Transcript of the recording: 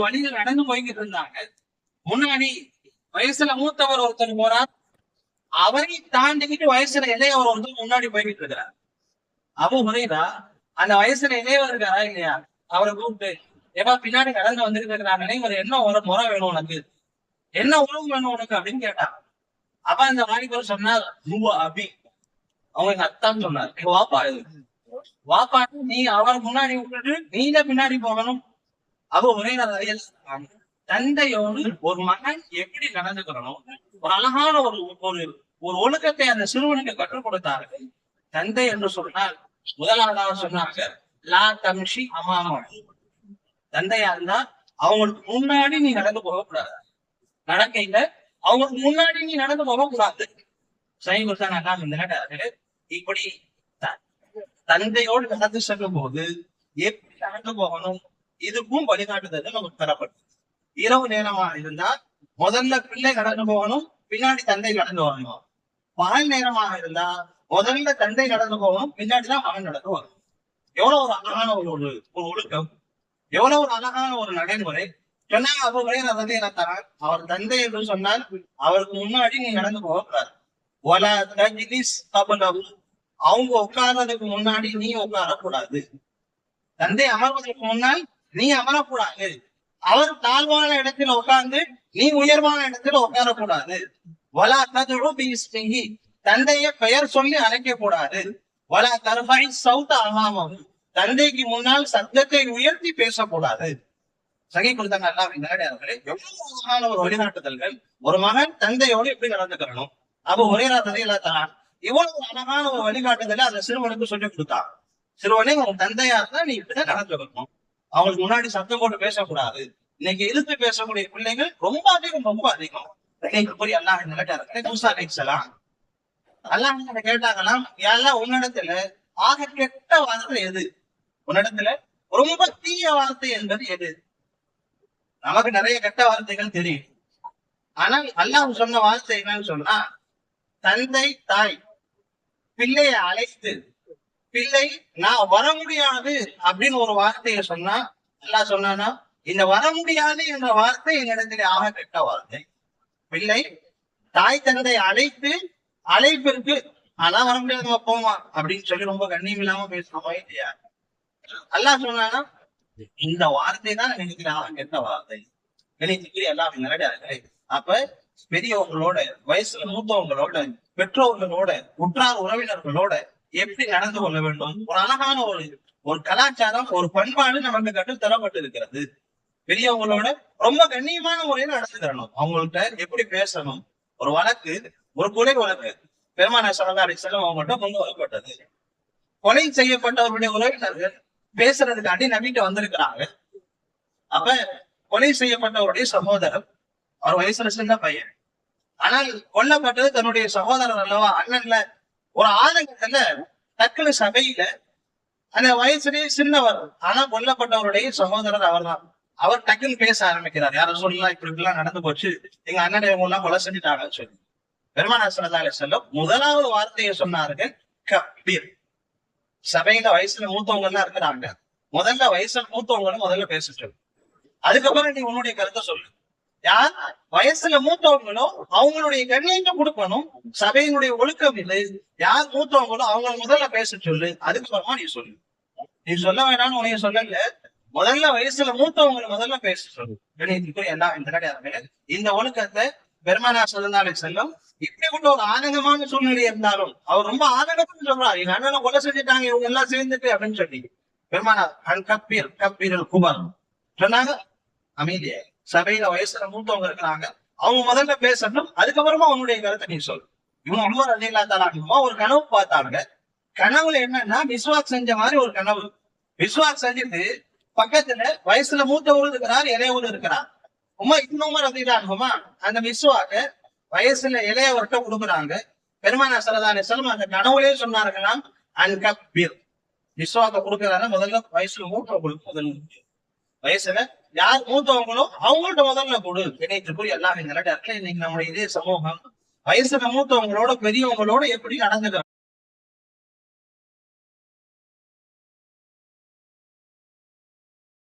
வழியில நடந்து போய்கிட்டு இருந்தாங்க. முன்னாடி வயசுல மூத்தவர் ஒருத்தர் போறார். அவரை தாண்டிக்கிட்டு வயசுல இளையவர் ஒருத்தர் முன்னாடி போய்கிட்டு இருக்கிறார். அபூ ஹுரைரா அந்த வயசுல இளையவர் இருக்காரா இல்லையா, அவரை கூப்பிட்டு, ஏப்பா பின்னாடி கடந்து வந்துகிட்டு இருக்கிறாங்களே, ஒரு என்ன ஒரு முறை வேணும் உனக்கு, என்ன உறவு வேணும் உனக்கு அப்படின்னு கேட்டான். அப்ப அந்த வாலிபர் சொன்னார், அபி, அவங்க எங்க அத்தான்னு சொன்னார். வாப்பா இது வாப்பா, நீ அவர் முன்னாடி விட்டுட்டு நீங்க பின்னாடி போகணும். அபூ ஹுரைரா ரலியல்லாஹு தந்தையோடு ஒரு மகன் எப்படி நடந்துக்கிறணும், ஒரு அழகான ஒரு ஒரு ஒரு ஒழுக்கத்தை அந்த சிறுவனுக்கு கற்றுக் கொடுத்தார்கள். தந்தை என்று சொன்னால் முதலாவதாக சொன்னாங்க, லா தம்ஷி அமாமா. தந்தையா இருந்தா அவங்களுக்கு முன்னாடி நீ நடந்து போகக்கூடாது. நடக்கையில அவங்களுக்கு முன்னாடி நீ நடந்து போகக்கூடாது. இப்படி தந்தையோடு நடந்து செல்லும் போது எப்படி நடந்து போகணும், இதுக்கும் வழிகாட்டுதல் நமக்கு தரப்படும். இரவு நேரமா இருந்தா முதல்ல பிள்ளை நடந்து போகணும், பின்னாடி தந்தை நடந்து வரணும். பகல் நேரமாக இருந்தா முதல்ல தந்தை நடந்து போகணும், பின்னாடிதான் மகன் நடந்து வரணும். எவ்வளவு ஒரு அழகான ஒரு ஒழுக்கம், எவ்வளவு ஒரு அழகான ஒரு நடைமுறை சொன்னாங்க. அபூ ஹுரைரா ரலியல்லாஹு அன்ஹு, அவர் தந்தை என்று சொன்னால் அவருக்கு முன்னாடி நீ நடந்து போகக்கூடாது. வலா தஜ்லிஸ் கப்லஹு, அவங்க உட்கார்றதுக்கு முன்னாடி நீ உட்காரக்கூடாது. தந்தை அமர்வதற்கு முன்னால் நீ அமரக்கூடாது. அவர் தாழ்வான இடத்துல உட்கார்ந்து நீ உயர்வான இடத்துல உட்காரக்கூடாது. வலா ததுஉ பிஸ்மிஹி, தந்தைய பெயர் சொல்லி அழைக்க கூடாது. வலா தர்ஃபஇ ஸௌத அமாமஹு, தந்தைக்கு முன்னால் சத்தத்தை உயர்த்தி பேசக்கூடாது. சஹீஹ் கொடுத்தாங்க அல்லாஹ்வின் நல்லடியார்களே. எவ்வளவு அழகான ஒரு வழிகாட்டுதல்கள். ஒரு மகன் தந்தையோடு எப்படி நடந்துக்கணும். அபூ ஹுரைரா ரலியல்லாஹு அன்ஹு இவ்வளவு அழகான ஒரு வழிகாட்டுதலை அந்த சிறுவனுக்கு சொல்லி கொடுத்தாங்க. சிறுவனே, உன் தந்தையா இருந்தா நீ இப்படிதான் நடந்துக்கணும், அவங்களுக்கு முன்னாடி சத்தம் போட்டு பேசக்கூடாது. இன்னைக்கு எதிர்த்து பேசக்கூடிய பிள்ளைகள் ரொம்ப அதிகம், ரொம்ப அதிகம். அல்லாஹ்வின் நல்லடியார்களே, மூசா அலைஹிஸ்ஸலாம் அல்லாஹ் கேட்டாங்களாம், எல்லாம் உன்னிடத்துல ஆக கெட்ட வார்த்தை எது, உன்னிடத்துல ரொம்ப தீய வார்த்தை என்பது எது? நமக்கு நிறைய கெட்ட வார்த்தைகள் தெரியும். ஆனால் அல்லாஹ் சொன்ன வார்த்தை என்னன்னு சொன்னா, தந்தை தாய் பிள்ளைய அழைத்து, பிள்ளை நான் வர முடியாது அப்படின்னு ஒரு வார்த்தையை சொன்னா, அல்லாஹ் சொன்னானா, இந்த வர முடியாது என்ற வார்த்தை என்னிடத்துல ஆக கெட்ட வார்த்தை. பிள்ளை தாய் தந்தை அழைத்து, அழைப்பிற்கு ஆனா வர முடியாது போமா அப்படின்னு சொல்லி ரொம்ப கண்ணியம் இல்லாம பேசணுமா இல்லையா? அல்லாஹ் சொன்னானா, இந்த வார்த்தை தான் எனக்கு கெட்ட வார்த்தை. எனக்கு எல்லாம் நல்லடியார்களே. அப்ப பெரியவங்களோட, வயசுல மூத்தவங்களோட, பெற்றோர்களோட, உற்றார் உறவினர்களோட எப்படி நடந்து கொள்ள வேண்டும், ஒரு அழகான ஒரு கலாச்சாரம், ஒரு பண்பாடு நமக்கு கற்றுத்தரப்பட்டு இருக்கிறது. பெரியவங்களோட ரொம்ப கண்ணியமான முறையில நடந்து தரணும். அவங்கள்ட்ட எப்படி பேசணும். ஒரு வழக்கு, ஒரு கொலை வழக்கு பெருமானார் ஸல்லல்லாஹு அலைஹி வஸல்லம் அவங்கள்ட்ட கொண்டு வரப்பட்டது. கொலை செய்யப்பட்டவருடைய உறவினர்கள் பேசுறதுக்காண்டி நபிட்ட வந்திருக்கிறாங்க. அப்ப கொலை செய்யப்பட்டவருடைய சகோதரர், அவர் வயசுல சின்ன பையன், ஆனால் கொல்லப்பட்டது தன்னுடைய சகோதரர் அல்லவா, அண்ணன்ல. ஒரு ஆதங்கத்துல டக்குனு சபையில அந்த வயசுலயே சின்னவர், ஆனா கொல்லப்பட்டவருடைய சகோதரர் அவர் தான். அவர் டக்குன்னு பேச ஆரம்பிக்கிறார். யாரும் சொல்லலாம், இப்படி எல்லாம் நடந்து போச்சு, எங்க அண்ணன் இவங்க எல்லாம் கொலை செஞ்சுட்டாங்கன்னு சொல்லி. பெருமானார் ஸல்லல்லாஹு அலைஹி வஸல்லம் முதலாவது வார்த்தையை சொன்னார்கள், கபீர். சபையில வயசுல மூத்தவங்க எல்லாம் இருக்கிறாங்க, முதல்ல வயசுல மூத்தவங்களும் முதல்ல பேச சொல்லு, அதுக்கப்புறம் நீ உன்னுடைய கருத்தை சொல்லு. யார் வயசுல மூத்தவங்களோ அவங்களுடைய கண்ணியத்தை கொடுக்கணும். சபையினுடைய ஒழுக்கம் இல்லை. யார் மூத்தவங்களோ அவங்க முதல்ல பேச சொல்லு, அதுக்கப்புறமா நீ சொல்லு. நீ சொல்ல வேணாம்னு உனைய சொல்லல, முதல்ல வயசுல மூத்தவங்களை முதல்ல பேச சொல்லு. இந்த ஒழுக்கத்தை பெருமானார் ஸல்லல்லாஹு அலைஹி வஸல்லம் இப்படி கொண்டு ஒரு ஆனந்தமான சூழ்நிலை இருந்தாலும் அவர் ரொம்ப ஆனந்தம்னு சொல்றாரு, எங்க அண்ணனை கொலை செஞ்சுட்டாங்க இவங்க எல்லாம் சேர்ந்துட்டு அப்படின்னு சொல்லி. பெருமானார் கப்பீர் குபர் சொன்னாங்க, அமைதியா சபையில வயசுல மூத்தவங்க இருக்கிறாங்க, அவங்க முதல்ல பேசணும், அதுக்கப்புறமா உன்னுடைய கருத்தை நீ சொல்லு. இவங்க உமர் ரலியல்லாஹு தஆலா அன்ஹு ஒரு கனவு பார்த்தாங்க. கனவுல என்னன்னா, விஸ்வாக் செஞ்ச மாதிரி ஒரு கனவு. விஸ்வாக் செஞ்சுட்டு பக்கத்துல வயசுல மூத்தவரும் இருக்கிறார், இளையவரும் இருக்கிறார். உமர் ரலியல்லாஹு அன்ஹுமா அந்த விஸ்வாக்க வயசுல இளையவர்கிட்ட கொடுக்குறாங்க. பெருமானார் ஸல்லல்லாஹு அலைஹி வஸல்லம் அந்த கனவுலயே சொன்னார்களாம், அன்கபீர். விஸ்வாக்க கொடுக்கிறாங்க, முதல்ல வயசுல மூத்தவங்களுக்கு முதல்ல, வயசுல யார் மூத்தவங்களோ அவங்கள்ட்ட முதல்ல கொடு. இணையத்துக்குரிய அல்லாஹ்வின் நல்லடியார்களே, இன்னைக்கு நம்முடைய இதே சமூகம் வயசுல மூத்தவங்களோட பெரியவங்களோட எப்படி நடந்துக்கிறோம்.